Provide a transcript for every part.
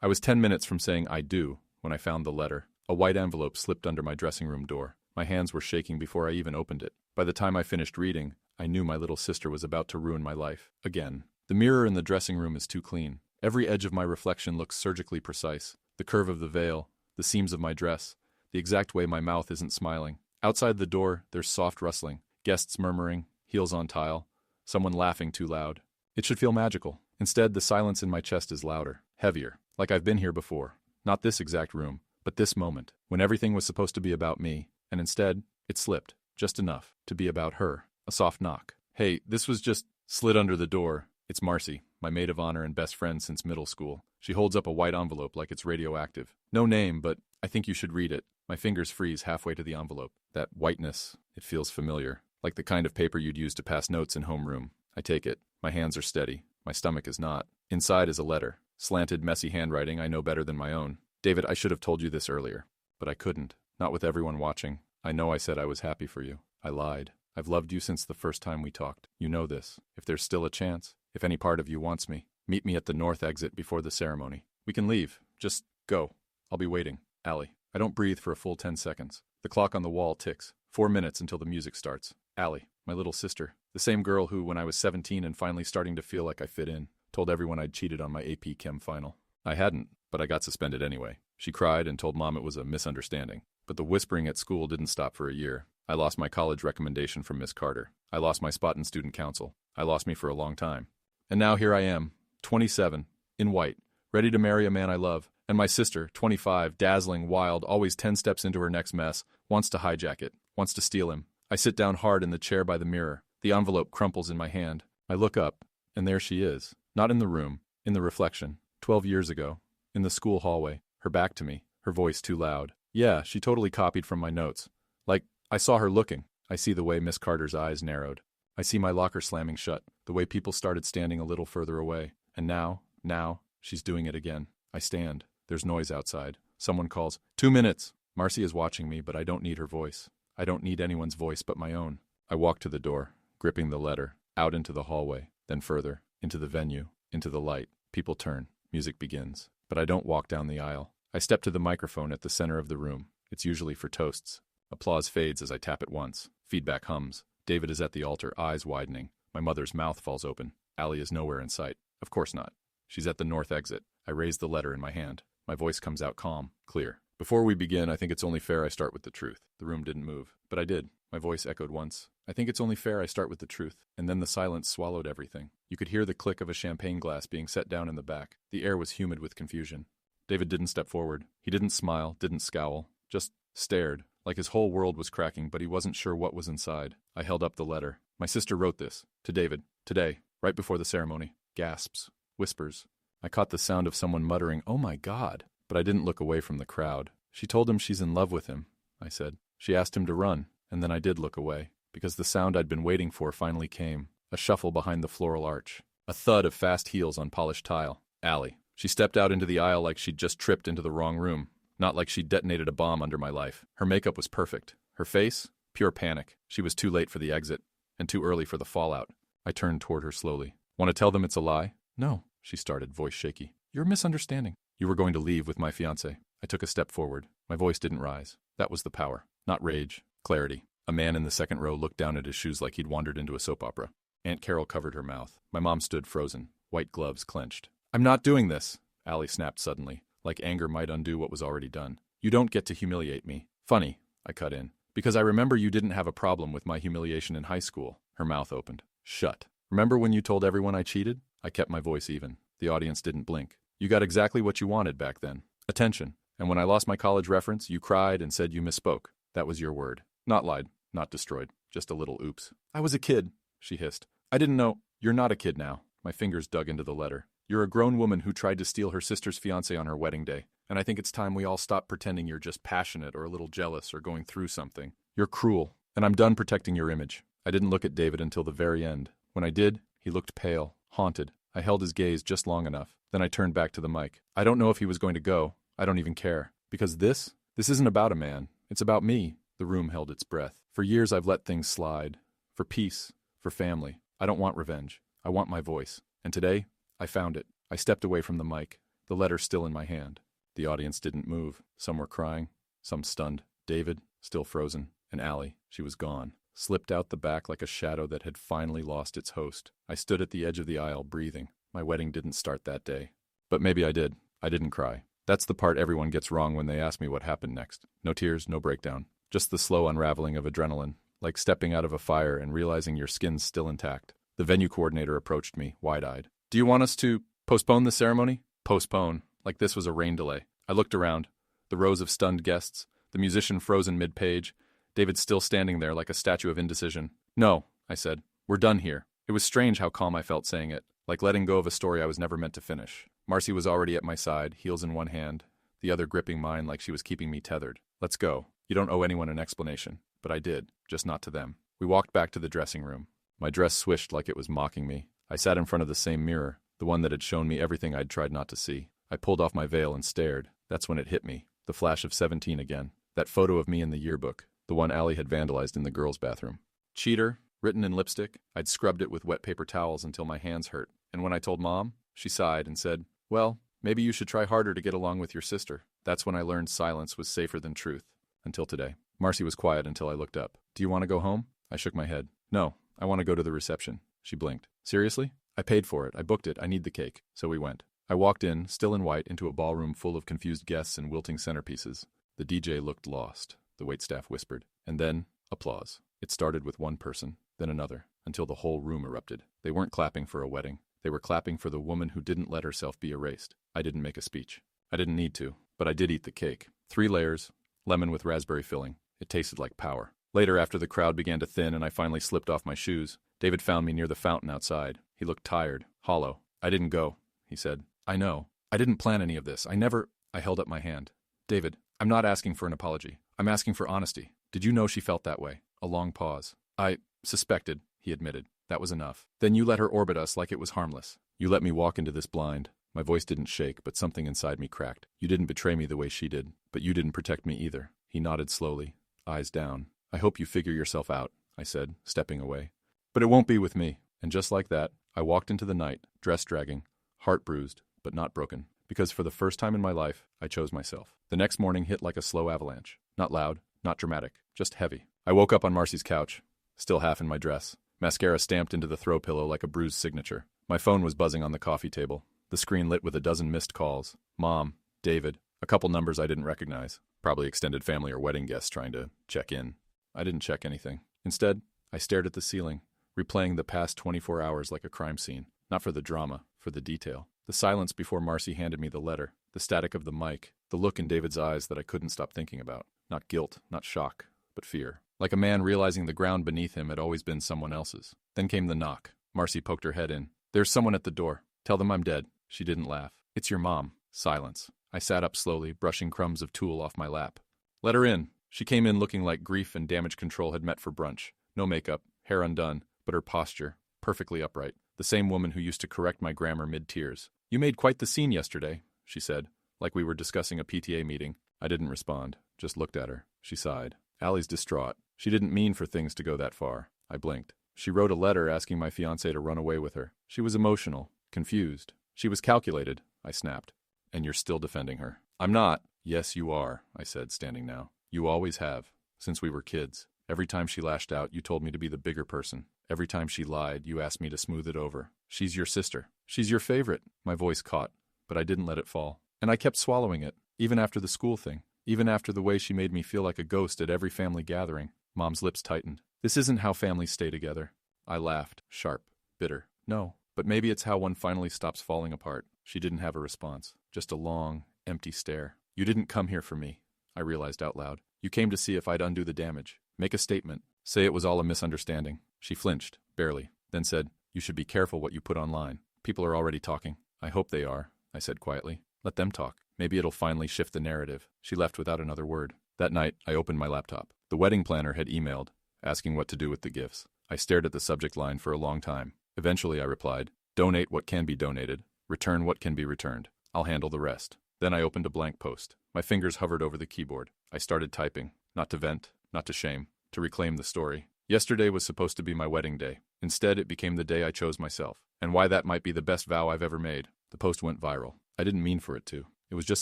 I was 10 minutes from saying I do when I found the letter. A white envelope slipped under my dressing room door. My hands were shaking before I even opened it. By the time I finished reading, I knew my little sister was about to ruin my life. Again. The mirror in the dressing room is too clean. Every edge of my reflection looks surgically precise. The curve of the veil, the seams of my dress, the exact way my mouth isn't smiling. Outside the door, there's soft rustling, guests murmuring, heels on tile, someone laughing too loud. It should feel magical. Instead, the silence in my chest is louder, heavier, like I've been here before. Not this exact room, but this moment, when everything was supposed to be about me, and instead, it slipped, just enough, to be about her. A soft knock. Hey, this was just slid under the door. It's Marcy, my maid of honor and best friend since middle school. She holds up a white envelope like it's radioactive. No name, but I think you should read it. My fingers freeze halfway to the envelope. That whiteness, it feels familiar, like the kind of paper you'd use to pass notes in homeroom. I take it. My hands are steady. My stomach is not. Inside is a letter. Slanted, messy handwriting I know better than my own. David, I should have told you this earlier. But I couldn't. Not with everyone watching. I know I said I was happy for you. I lied. I've loved you since the first time we talked. You know this. If there's still a chance, if any part of you wants me, meet me at the north exit before the ceremony. We can leave. Just go. I'll be waiting. Allie. I don't breathe for a full 10 seconds. The clock on the wall ticks. 4 minutes until the music starts. Allie, my little sister. The same girl who, when I was 17 and finally starting to feel like I fit in, told everyone I'd cheated on my AP Chem final. I hadn't, but I got suspended anyway. She cried and told Mom it was a misunderstanding. But the whispering at school didn't stop for a year. I lost my college recommendation from Miss Carter. I lost my spot in student council. I lost me for a long time. And now here I am, 27, in white, ready to marry a man I love. And my sister, 25, dazzling, wild, always 10 steps into her next mess, wants to hijack it, wants to steal him. I sit down hard in the chair by the mirror. The envelope crumples in my hand. I look up, and there she is. Not in the room, in the reflection. 12 years ago, in the school hallway, her back to me, her voice too loud. Yeah, she totally copied from my notes. Like, I saw her looking. I see the way Miss Carter's eyes narrowed. I see my locker slamming shut, the way people started standing a little further away. And now, she's doing it again. I stand. There's noise outside. Someone calls, 2 minutes. Marcy is watching me, but I don't need her voice. I don't need anyone's voice but my own. I walk to the door, gripping the letter, out into the hallway, then further, into the venue, into the light. People turn. Music begins. But I don't walk down the aisle. I step to the microphone at the center of the room. It's usually for toasts. Applause fades as I tap it once. Feedback hums. David is at the altar, eyes widening. My mother's mouth falls open. Allie is nowhere in sight. Of course not. She's at the north exit. I raise the letter in my hand. My voice comes out calm, clear. Before we begin, I think it's only fair I start with the truth. The room didn't move, but I did. My voice echoed once. I think it's only fair I start with the truth. And then the silence swallowed everything. You could hear the click of a champagne glass being set down in the back. The air was humid with confusion. David didn't step forward. He didn't smile, didn't scowl. Just stared, like his whole world was cracking, but he wasn't sure what was inside. I held up the letter. My sister wrote this. To David. Today. Right before the ceremony. Gasps. Whispers. I caught the sound of someone muttering, "Oh my God." But I didn't look away from the crowd. She told him she's in love with him, I said. She asked him to run, and then I did look away, because the sound I'd been waiting for finally came. A shuffle behind the floral arch. A thud of fast heels on polished tile. Allie. She stepped out into the aisle like she'd just tripped into the wrong room. Not like she'd detonated a bomb under my life. Her makeup was perfect. Her face? Pure panic. She was too late for the exit, and too early for the fallout. I turned toward her slowly. Want to tell them it's a lie? No, she started, voice shaky. You're misunderstanding. You were going to leave with my fiancé. I took a step forward. My voice didn't rise. That was the power. Not rage. Clarity. A man in the second row looked down at his shoes like he'd wandered into a soap opera. Aunt Carol covered her mouth. My mom stood frozen, white gloves clenched. I'm not doing this, Allie snapped suddenly, like anger might undo what was already done. You don't get to humiliate me. Funny, I cut in. Because I remember you didn't have a problem with my humiliation in high school. Her mouth opened. Shut. Remember when you told everyone I cheated? I kept my voice even. The audience didn't blink. You got exactly what you wanted back then. Attention. And when I lost my college reference, you cried and said you misspoke. That was your word. Not lied. Not destroyed. Just a little oops. I was a kid, she hissed. I didn't know. You're not a kid now. My fingers dug into the letter. You're a grown woman who tried to steal her sister's fiancé on her wedding day. And I think it's time we all stop pretending you're just passionate or a little jealous or going through something. You're cruel. And I'm done protecting your image. I didn't look at David until the very end. When I did, he looked pale, haunted. I held his gaze just long enough. Then I turned back to the mic. I don't know if he was going to go. I don't even care. Because this isn't about a man. It's about me. The room held its breath. For years I've let things slide. For peace. For family. I don't want revenge. I want my voice. And today, I found it. I stepped away from the mic. the letter still in my hand. The audience didn't move. Some were crying, some stunned. David, still frozen, and Allie, she was gone, slipped out the back like a shadow that had finally lost its host. I stood at the edge of the aisle, breathing. My wedding didn't start that day. But maybe I did. I didn't cry. That's the part everyone gets wrong when they ask me what happened next. No tears, no breakdown. Just the slow unraveling of adrenaline, like stepping out of a fire and realizing your skin's still intact. The venue coordinator approached me, wide-eyed. "Do you want us to postpone the ceremony?" Postpone, like this was a rain delay. I looked around. The rows of stunned guests, the musician frozen mid-page, David still standing there like a statue of indecision. "No," I said. "We're done here." It was strange how calm I felt saying it, like letting go of a story I was never meant to finish. Marcy was already at my side, heels in one hand, the other gripping mine like she was keeping me tethered. "Let's go. You don't owe anyone an explanation." But I did, just not to them. We walked back to the dressing room. My dress swished like it was mocking me. I sat in front of the same mirror, the one that had shown me everything I'd tried not to see. I pulled off my veil and stared. That's when it hit me. The flash of 17 again. That photo of me in the yearbook, the one Allie had vandalized in the girls' bathroom. Cheater, written in lipstick. I'd scrubbed it with wet paper towels until my hands hurt. And when I told Mom, she sighed and said, "Well, maybe you should try harder to get along with your sister." That's when I learned silence was safer than truth. Until today. Marcy was quiet until I looked up. "Do you want to go home?" I shook my head. "No, I want to go to the reception." She blinked. "Seriously?" "I paid for it. I booked it. I need the cake." So we went. I walked in, still in white, into a ballroom full of confused guests and wilting centerpieces. The DJ looked lost, the waitstaff whispered. And then, applause. It started with one person, then another, until the whole room erupted. They weren't clapping for a wedding. They were clapping for the woman who didn't let herself be erased. I didn't make a speech. I didn't need to, but I did eat the cake. 3 layers, lemon with raspberry filling. It tasted like power. Later, after the crowd began to thin and I finally slipped off my shoes, David found me near the fountain outside. He looked tired, hollow. "I didn't go," he said. "I know. I didn't plan any of this. I held up my hand. "David, I'm not asking for an apology. I'm asking for honesty. Did you know she felt that way?" A long pause. "I suspected," he admitted. "That was enough. Then you let her orbit us like it was harmless. You let me walk into this blind." My voice didn't shake, but something inside me cracked. "You didn't betray me the way she did, but you didn't protect me either." He nodded slowly, eyes down. "I hope you figure yourself out," I said, stepping away. "But it won't be with me." And just like that, I walked into the night, dress dragging, heart bruised, but not broken. Because for the first time in my life, I chose myself. The next morning hit like a slow avalanche. Not loud, not dramatic, just heavy. I woke up on Marcy's couch, still half in my dress. Mascara stamped into the throw pillow like a bruised signature. My phone was buzzing on the coffee table, the screen lit with a dozen missed calls. Mom, David, a couple numbers I didn't recognize. Probably extended family or wedding guests trying to check in. I didn't check anything. Instead, I stared at the ceiling, replaying the past 24 hours like a crime scene. Not for the drama, for the detail. The silence before Marcy handed me the letter, the static of the mic, the look in David's eyes that I couldn't stop thinking about. Not guilt, not shock, but fear. Like a man realizing the ground beneath him had always been someone else's. Then came the knock. Marcy poked her head in. "There's someone at the door. Tell them I'm dead." She didn't laugh. "It's your mom." Silence. I sat up slowly, brushing crumbs of tulle off my lap. "Let her in." She came in looking like grief and damage control had met for brunch. No makeup, hair undone, but her posture, perfectly upright. The same woman who used to correct my grammar mid-tears. "You made quite the scene yesterday," she said, like we were discussing a PTA meeting. I didn't respond, just looked at her. She sighed. "Allie's distraught. She didn't mean for things to go that far." I blinked. "She wrote a letter asking my fiancé to run away with her. She was emotional, confused. She was calculated," I snapped. "And you're still defending her." "I'm not." "Yes, you are," I said, standing now. "You always have, since we were kids. Every time she lashed out, you told me to be the bigger person. Every time she lied, you asked me to smooth it over. She's your sister. She's your favorite." My voice caught, but I didn't let it fall. And I kept swallowing it, even after the school thing, even after the way she made me feel like a ghost at every family gathering. Mom's lips tightened. "This isn't how families stay together." I laughed, sharp, bitter. "No, but maybe it's how one finally stops falling apart." She didn't have a response, just a long, empty stare. "You didn't come here for me," I realized out loud. "You came to see if I'd undo the damage. Make a statement. Say it was all a misunderstanding." She flinched, barely, then said, "You should be careful what you put online. People are already talking." "I hope they are," I said quietly. "Let them talk. Maybe it'll finally shift the narrative." She left without another word. That night, I opened my laptop. The wedding planner had emailed, asking what to do with the gifts. I stared at the subject line for a long time. Eventually, I replied, "Donate what can be donated. Return what can be returned. I'll handle the rest." Then I opened a blank post. My fingers hovered over the keyboard. I started typing, not to vent, not to shame, to reclaim the story. Yesterday was supposed to be my wedding day. Instead, it became the day I chose myself. And why that might be the best vow I've ever made. The post went viral. I didn't mean for it to. It was just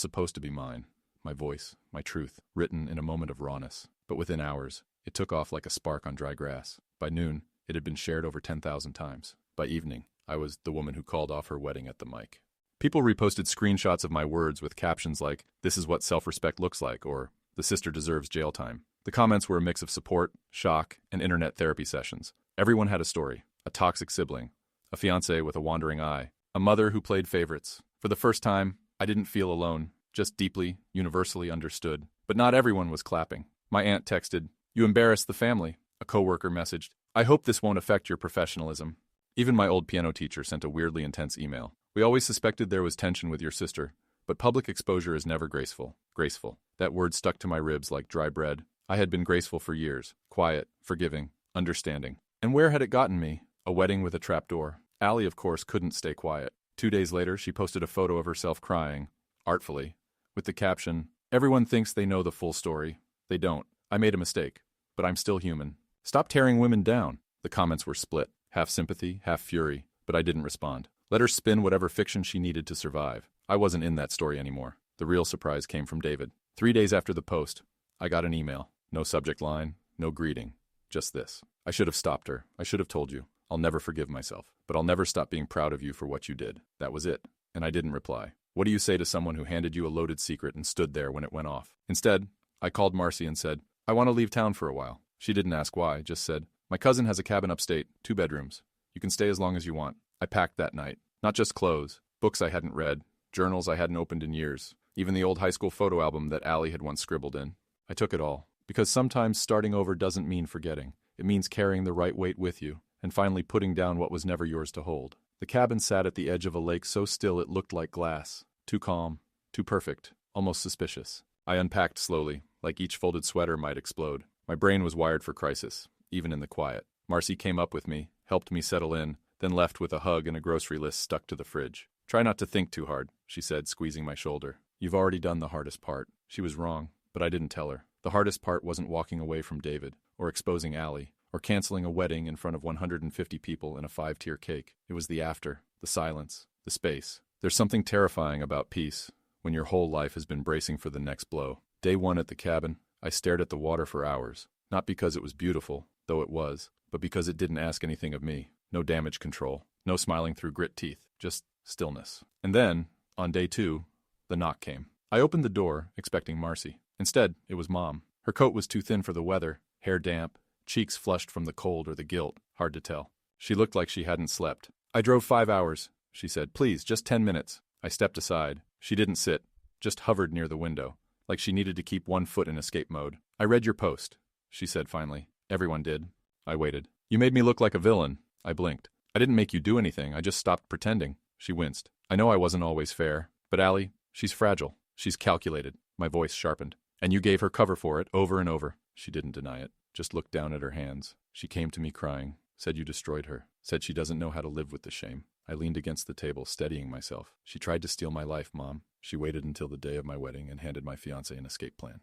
supposed to be mine. My voice, my truth, written in a moment of rawness. But within hours, it took off like a spark on dry grass. By noon, it had been shared over 10,000 times. By evening, I was the woman who called off her wedding at the mic. People reposted screenshots of my words with captions like, "This is what self-respect looks like," or "The sister deserves jail time." The comments were a mix of support, shock, and internet therapy sessions. Everyone had a story. A toxic sibling, a fiancé with a wandering eye, a mother who played favorites. For the first time, I didn't feel alone, just deeply, universally understood. But not everyone was clapping. My aunt texted, "You embarrassed the family." A coworker messaged, "I hope this won't affect your professionalism." Even my old piano teacher sent a weirdly intense email. "We always suspected there was tension with your sister, but public exposure is never graceful." Graceful. That word stuck to my ribs like dry bread. I had been graceful for years, quiet, forgiving, understanding. And where had it gotten me? A wedding with a trapdoor. Allie, of course, couldn't stay quiet. 2 days later, she posted a photo of herself crying, artfully, with the caption, "Everyone thinks they know the full story. They don't. I made a mistake, but I'm still human. Stop tearing women down." The comments were split, half sympathy, half fury, but I didn't respond. Let her spin whatever fiction she needed to survive. I wasn't in that story anymore. The real surprise came from David. 3 days after the post, I got an email. No subject line, no greeting. Just this. "I should have stopped her. I should have told you. I'll never forgive myself. But I'll never stop being proud of you for what you did." That was it. And I didn't reply. What do you say to someone who handed you a loaded secret and stood there when it went off? Instead, I called Marcy and said, "I want to leave town for a while." She didn't ask why, just said, "My cousin has a cabin upstate, 2 bedrooms. You can stay as long as you want." I packed that night. Not just clothes, books I hadn't read, journals I hadn't opened in years, even the old high school photo album that Allie had once scribbled in. I took it all. Because sometimes starting over doesn't mean forgetting. It means carrying the right weight with you, and finally putting down what was never yours to hold. The cabin sat at the edge of a lake so still it looked like glass. Too calm, too perfect, almost suspicious. I unpacked slowly, like each folded sweater might explode. My brain was wired for crisis, even in the quiet. Marcy came up with me, helped me settle in, then left with a hug and a grocery list stuck to the fridge. "Try not to think too hard," she said, squeezing my shoulder. "You've already done the hardest part." She was wrong, but I didn't tell her. The hardest part wasn't walking away from David, or exposing Allie, or canceling a wedding in front of 150 people and a 5-tier cake. It was the after, the silence, the space. There's something terrifying about peace, when your whole life has been bracing for the next blow. Day 1 at the cabin, I stared at the water for hours. Not because it was beautiful, though it was, but because it didn't ask anything of me. No damage control, no smiling through grit teeth, just stillness. And then, on day 2, the knock came. I opened the door, expecting Marcy. Instead, it was Mom. Her coat was too thin for the weather, hair damp, cheeks flushed from the cold or the guilt, hard to tell. She looked like she hadn't slept. "I drove 5 hours," she said. "Please, just 10 minutes. I stepped aside. She didn't sit, just hovered near the window, like she needed to keep one foot in escape mode. "I read your post," she said finally. "Everyone did." I waited. "You made me look like a villain." I blinked. "I didn't make you do anything. I just stopped pretending." She winced. "I know I wasn't always fair, but Allie, she's fragile. She's calculated." My voice sharpened. "And you gave her cover for it, over and over." She didn't deny it, just looked down at her hands. She came to me crying, said you destroyed her, said she doesn't know how to live with the shame. I leaned against the table, steadying myself. "She tried to steal my life, Mom." She waited until the day of my wedding and handed my fiancé an escape plan.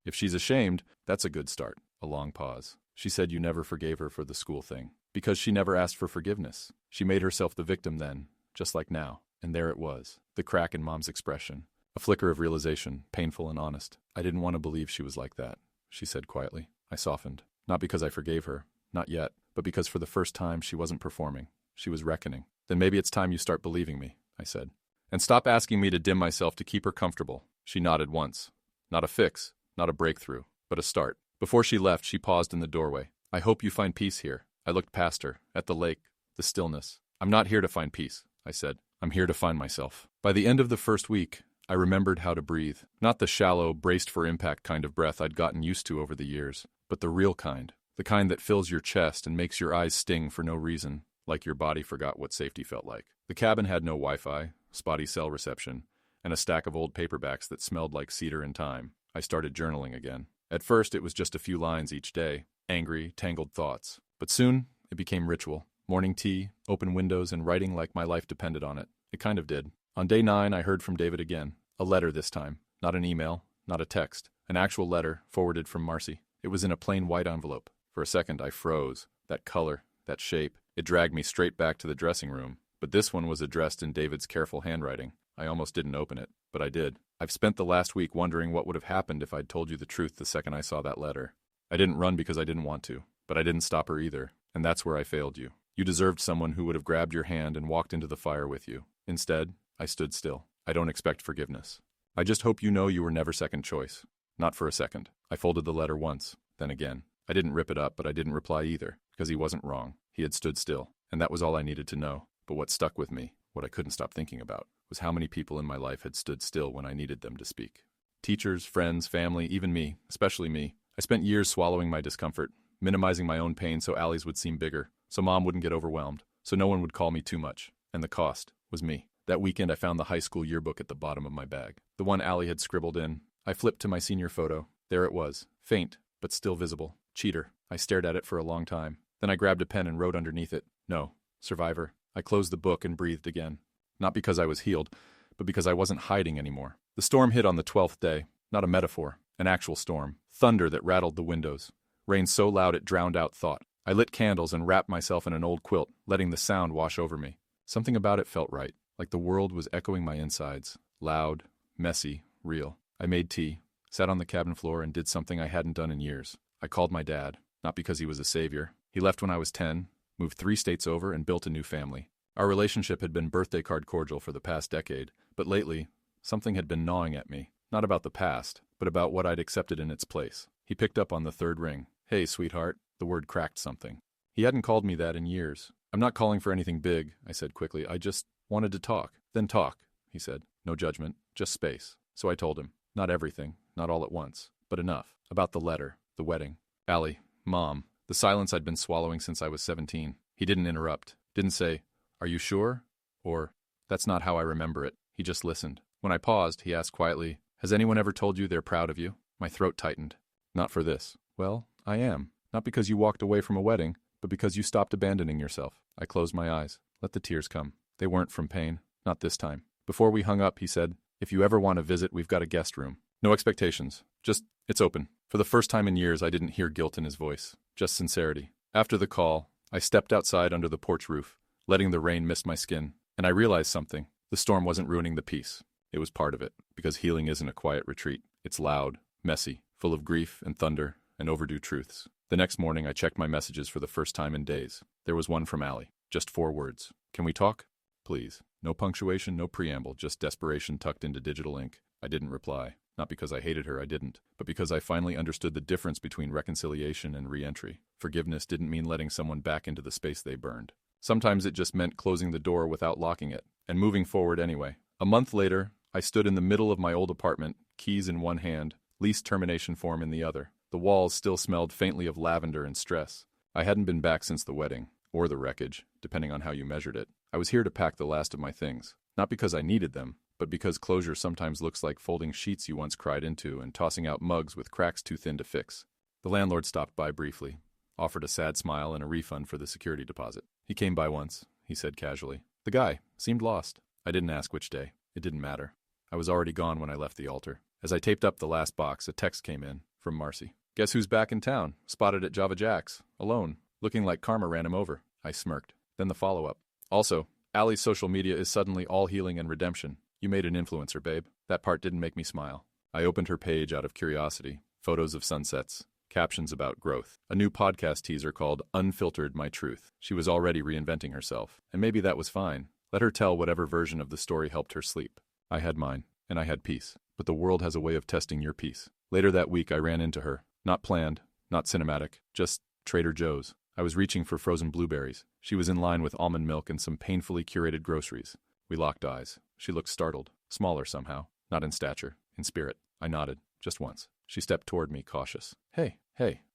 "If she's ashamed, that's a good start." A long pause. "She said you never forgave her for the school thing, because she never asked for forgiveness. She made herself the victim then, just like now." And there it was, the crack in Mom's expression. A flicker of realization, painful and honest. "I didn't want to believe she was like that," she said quietly. I softened. Not because I forgave her, not yet, but because for the first time she wasn't performing. She was reckoning. "Then maybe it's time you start believing me," I said. "And stop asking me to dim myself to keep her comfortable." She nodded once. Not a fix, not a breakthrough, but a start. Before she left, she paused in the doorway. "I hope you find peace here." I looked past her, at the lake, the stillness. "I'm not here to find peace," I said. "I'm here to find myself." By the end of the first week, I remembered how to breathe. Not the shallow, braced-for-impact kind of breath I'd gotten used to over the years, but the real kind. The kind that fills your chest and makes your eyes sting for no reason, like your body forgot what safety felt like. The cabin had no Wi-Fi, spotty cell reception, and a stack of old paperbacks that smelled like cedar and thyme. I started journaling again. At first, it was just a few lines each day, angry, tangled thoughts. But soon, it became ritual. Morning tea, open windows, and writing like my life depended on it. It kind of did. On day 9, I heard from David again. A letter this time. Not an email, not a text. An actual letter, forwarded from Marcy. It was in a plain white envelope. For a second, I froze. That color, that shape. It dragged me straight back to the dressing room. But this one was addressed in David's careful handwriting. I almost didn't open it, but I did. I've spent the last week wondering what would have happened if I'd told you the truth the second I saw that letter. I didn't run because I didn't want to, but I didn't stop her either, and that's where I failed you. You deserved someone who would have grabbed your hand and walked into the fire with you. Instead, I stood still. I don't expect forgiveness. I just hope you know you were never second choice. Not for a second. I folded the letter once, then again. I didn't rip it up, but I didn't reply either, because he wasn't wrong. He had stood still, and that was all I needed to know. But what stuck with me, what I couldn't stop thinking about, was how many people in my life had stood still when I needed them to speak. Teachers, friends, family, even me, especially me. I spent years swallowing my discomfort, minimizing my own pain so Allie's would seem bigger, so Mom wouldn't get overwhelmed, so no one would call me too much. And the cost was me. That weekend I found the high school yearbook at the bottom of my bag. The one Allie had scribbled in. I flipped to my senior photo. There it was. Faint, but still visible. Cheater. I stared at it for a long time. Then I grabbed a pen and wrote underneath it, "No. Survivor." I closed the book and breathed again. Not because I was healed, but because I wasn't hiding anymore. The storm hit on the 12th day. Not a metaphor. An actual storm. Thunder that rattled the windows. Rain so loud it drowned out thought. I lit candles and wrapped myself in an old quilt, letting the sound wash over me. Something about it felt right, like the world was echoing my insides. Loud, messy, real. I made tea, sat on the cabin floor and did something I hadn't done in years. I called my dad, not because he was a savior. He left when I was 10, moved 3 states over, and built a new family. Our relationship had been birthday card cordial for the past decade, but lately, something had been gnawing at me. Not about the past, but about what I'd accepted in its place. He picked up on the 3rd ring. "Hey, sweetheart." The word cracked something. He hadn't called me that in years. "I'm not calling for anything big," I said quickly. "I just wanted to talk." "Then talk," he said. "No judgment, just space." So I told him. Not everything, not all at once, but enough. About the letter, the wedding, Allie, Mom, the silence I'd been swallowing since I was 17. He didn't interrupt. Didn't say, "Are you sure?" Or, "That's not how I remember it." He just listened. When I paused, he asked quietly, "Has anyone ever told you they're proud of you?" My throat tightened. "Not for this." "Well, I am. Not because you walked away from a wedding, but because you stopped abandoning yourself." I closed my eyes. Let the tears come. They weren't from pain. Not this time. Before we hung up, he said, "If you ever want to visit, we've got a guest room. No expectations. Just, it's open." For the first time in years, I didn't hear guilt in his voice. Just sincerity. After the call, I stepped outside under the porch roof, letting the rain mist my skin. And I realized something. The storm wasn't ruining the peace. It was part of it. Because healing isn't a quiet retreat. It's loud, messy, full of grief and thunder and overdue truths. The next morning, I checked my messages for the first time in days. There was one from Allie. Just 4 words. "Can we talk? Please." No punctuation, no preamble, just desperation tucked into digital ink. I didn't reply. Not because I hated her, I didn't, but because I finally understood the difference between reconciliation and re-entry. Forgiveness didn't mean letting someone back into the space they burned. Sometimes it just meant closing the door without locking it, and moving forward anyway. A month later, I stood in the middle of my old apartment, keys in one hand, lease termination form in the other. The walls still smelled faintly of lavender and stress. I hadn't been back since the wedding, or the wreckage, depending on how you measured it. I was here to pack the last of my things, not because I needed them, but because closure sometimes looks like folding sheets you once cried into and tossing out mugs with cracks too thin to fix. The landlord stopped by briefly, offered a sad smile and a refund for the security deposit. He came by once, he said casually. The guy seemed lost. I didn't ask which day. It didn't matter. I was already gone when I left the altar. As I taped up the last box, a text came in from Marcy. "Guess who's back in town? Spotted at Java Jack's. Alone. Looking like karma ran him over." I smirked. Then the follow-up. "Also, Allie's social media is suddenly all healing and redemption. You made an influencer, babe." That part didn't make me smile. I opened her page out of curiosity. Photos of sunsets. Captions about growth. A new podcast teaser called Unfiltered My Truth. She was already reinventing herself. And maybe that was fine. Let her tell whatever version of the story helped her sleep. I had mine. And I had peace. But the world has a way of testing your peace. Later that week, I ran into her. Not planned. Not cinematic. Just Trader Joe's. I was reaching for frozen blueberries. She was in line with almond milk and some painfully curated groceries. We locked eyes. She looked startled. Smaller somehow. Not in stature. In spirit. I nodded. Just once. She stepped toward me, cautious. Hey.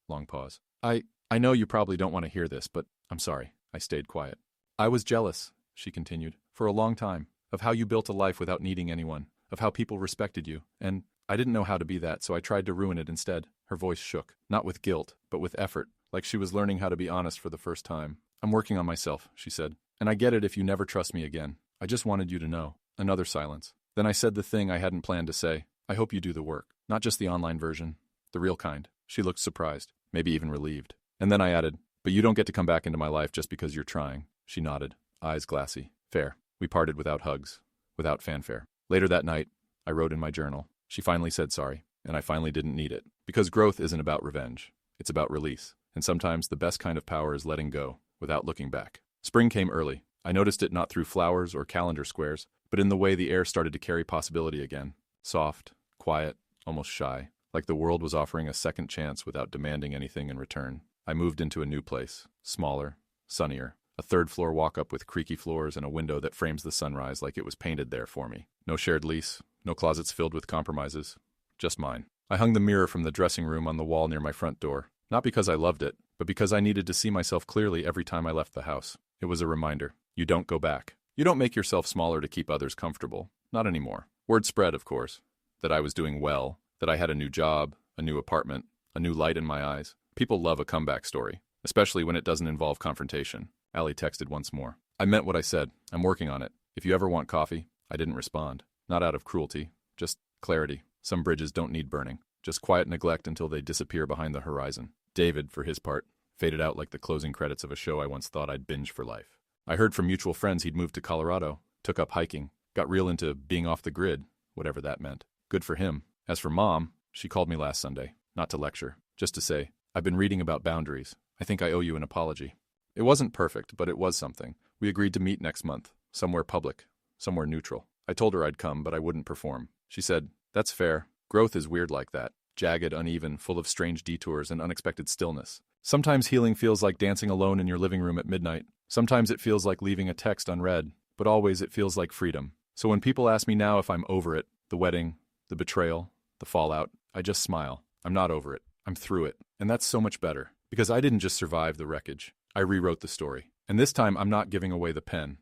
Long pause. I know you probably don't want to hear this, but I'm sorry." I stayed quiet. "I was jealous," she continued, "for a long time, of how you built a life without needing anyone, of how people respected you, and I didn't know how to be that, so I tried to ruin it instead." Her voice shook. Not with guilt, but with effort, like she was learning how to be honest for the first time. "I'm working on myself," she said. "And I get it if you never trust me again. I just wanted you to know." Another silence. Then I said the thing I hadn't planned to say. "I hope you do the work. Not just the online version. The real kind." She looked surprised, maybe even relieved. And then I added, "But you don't get to come back into my life just because you're trying." She nodded, eyes glassy. "Fair." We parted without hugs, without fanfare. Later that night, I wrote in my journal. She finally said sorry, and I finally didn't need it. Because growth isn't about revenge. It's about release. And sometimes the best kind of power is letting go, without looking back. Spring came early. I noticed it not through flowers or calendar squares, but in the way the air started to carry possibility again. Soft, quiet, almost shy, like the world was offering a second chance without demanding anything in return. I moved into a new place, smaller, sunnier, a third-floor walk-up with creaky floors and a window that frames the sunrise like it was painted there for me. No shared lease, no closets filled with compromises, just mine. I hung the mirror from the dressing room on the wall near my front door, not because I loved it, but because I needed to see myself clearly every time I left the house. It was a reminder. You don't go back. You don't make yourself smaller to keep others comfortable. Not anymore. Word spread, of course, that I was doing well, that I had a new job, a new apartment, a new light in my eyes. People love a comeback story, especially when it doesn't involve confrontation. Allie texted once more. I meant what I said. I'm working on it. If you ever want coffee, I didn't respond. Not out of cruelty, just clarity. Some bridges don't need burning. Just quiet neglect until they disappear behind the horizon. David, for his part, faded out like the closing credits of a show I once thought I'd binge for life. I heard from mutual friends he'd moved to Colorado, took up hiking, got real into being off the grid, whatever that meant. Good for him. As for Mom, she called me last Sunday, not to lecture, just to say, I've been reading about boundaries. I think I owe you an apology. It wasn't perfect, but it was something. We agreed to meet next month, somewhere public, somewhere neutral. I told her I'd come, but I wouldn't perform. She said, that's fair. Growth is weird like that. Jagged, uneven, full of strange detours and unexpected stillness. Sometimes healing feels like dancing alone in your living room at midnight. Sometimes it feels like leaving a text unread, but always it feels like freedom. So when people ask me now if I'm over it, the wedding, the betrayal, the fallout, I just smile. I'm not over it. I'm through it. And that's so much better. Because I didn't just survive the wreckage. I rewrote the story. And this time I'm not giving away the pen.